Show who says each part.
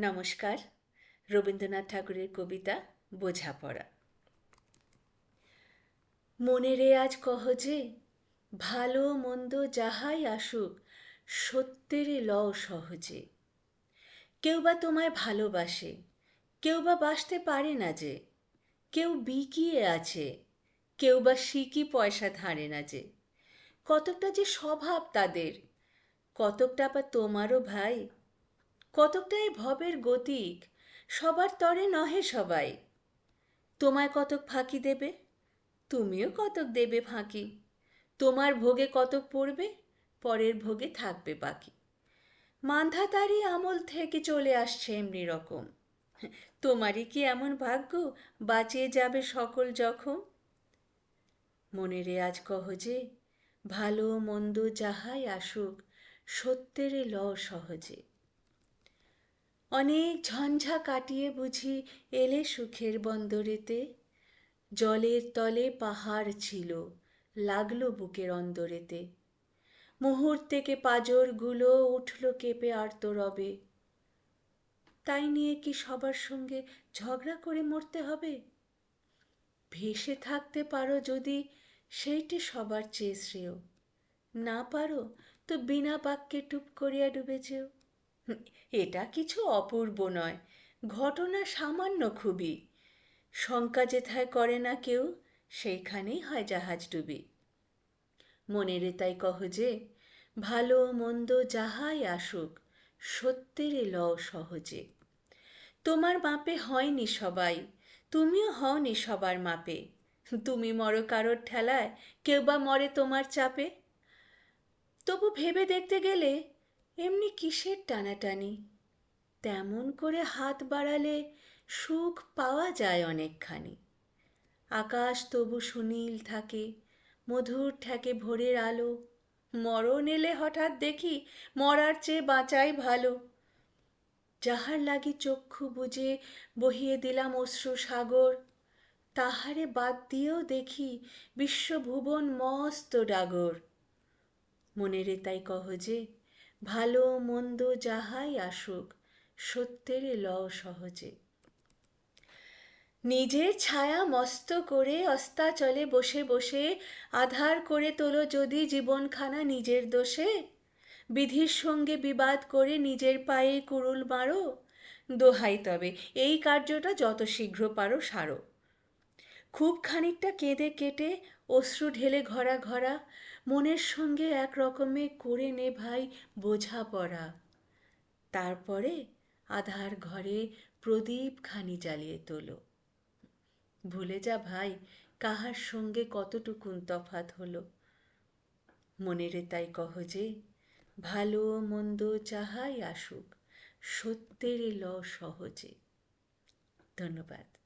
Speaker 1: নমস্কার। রবীন্দ্রনাথ ঠাকুরের কবিতা বোঝাপড়া। মনে রে আজ কহ যে, ভালো মন্দ যাহাই আসুক, সত্যেরে লও সহজে। কেউ বা তোমায় ভালোবাসে, কেউ বা বাসতে পারে না যে, কেউ বিকিয়ে আছে, কেউ বা সিকি পয়সা ধারে না যে। কতকটা যে স্বভাব তাদের, কতকটা বা তোমারও ভাই, কতকটা এ ভবের গতিক, সবার তরে নহে সবাই। তোমায় কতক ফাঁকি দেবে, তুমিও কতক দেবে ফাঁকি। তোমার ভোগে কতক পড়বে, পরের ভোগে থাকবে বাকি। মান্ধাতারই আমল থেকে চলে আসছে এমনি রকম। তোমারই কি এমন ভাগ্য, বাঁচিয়ে যাবে সকল জখম? মনে রে আজ কহ যে, ভালো মন্দ যাহাই আসুক, সত্যেরে লও সহজে। অনেক ঝঞ্ঝা কাটিয়ে বুঝি এলে সুখের বন্দরেতে। জলের তলে পাহাড় ছিল, লাগলো বুকের অন্দরেতে। মুহূর্তেকে পাঁজরগুলো উঠল কেঁপে আর্তরবে। তাই নিয়ে কি সবার সঙ্গে ঝগড়া করে মরতে হবে? ভেসে থাকতে পারো যদি, সেইটে সবার চেয়ে শ্রেয়। না পারো তো বিনা বাক্যে টুপ করিয়া ডুবে যেও। এটা কিছু অপূর্ব নয়, ঘটনা সামান্য খুবই। শঙ্কা যেথায় করে না কেউ, সেইখানেই হয় জাহাজ ডুবি। মনেরে তাই কহ যে, ভালো মন্দ যাহাই আসুক, সত্যেরে লও সহজে। তোমার মাপে হয়নি সবাই, তুমিও হওনি সবার মাপে। তুমি মরো কারোর ঠেলায়, কেউ বা মরে তোমার চাপে। তবু ভেবে দেখতে গেলে এমনি কিসের টানাটানি? তেমন করে হাত বাড়ালে সুখ পাওয়া যায় অনেকখানি। আকাশ তবু সুনীল থাকে, মধুর ঠেকে ভোরের আলো। মরণ এলে হঠাৎ দেখি, মরার চেয়ে বাঁচাই ভালো। যাহার লাগি চক্ষু বুজে বহিয়ে দিলাম অশ্রু সাগর, তাহারে বাদ দিয়েও দেখি বিশ্বভুবন মস্ত ডাগর। মনেরে তাই কহ যে, ভালো মন্দ যাহাই আসুক, সত্যেরে লও সহজে। নিজের ছায়া মস্ত করে অস্তাচলে বসে বসে আধার করে তোলো যদি জীবনখানা নিজের দোষে। বিধির সঙ্গে বিবাদ করে নিজের পায়ে কুড়ুল মারো। দোহাই তবে এই কার্যটা যত শীঘ্র পারো সারো। খুব খানিকটা কেঁদে কেটে অশ্রু ঢেলে ঘরা ঘরা মনের সঙ্গে এক রকমে করে নে ভাই বোঝাপড়া। তারপরে আধার ঘরে প্রদীপ খানি জ্বালিয়ে তোলো। ভুলে যা ভাই, কাহার সঙ্গে কতটুকুন তফাৎ হলো। মনেরে তাই কহ যে, ভালো মন্দ যাহাই আসুক, সত্যেরে লও সহজে। ধন্যবাদ।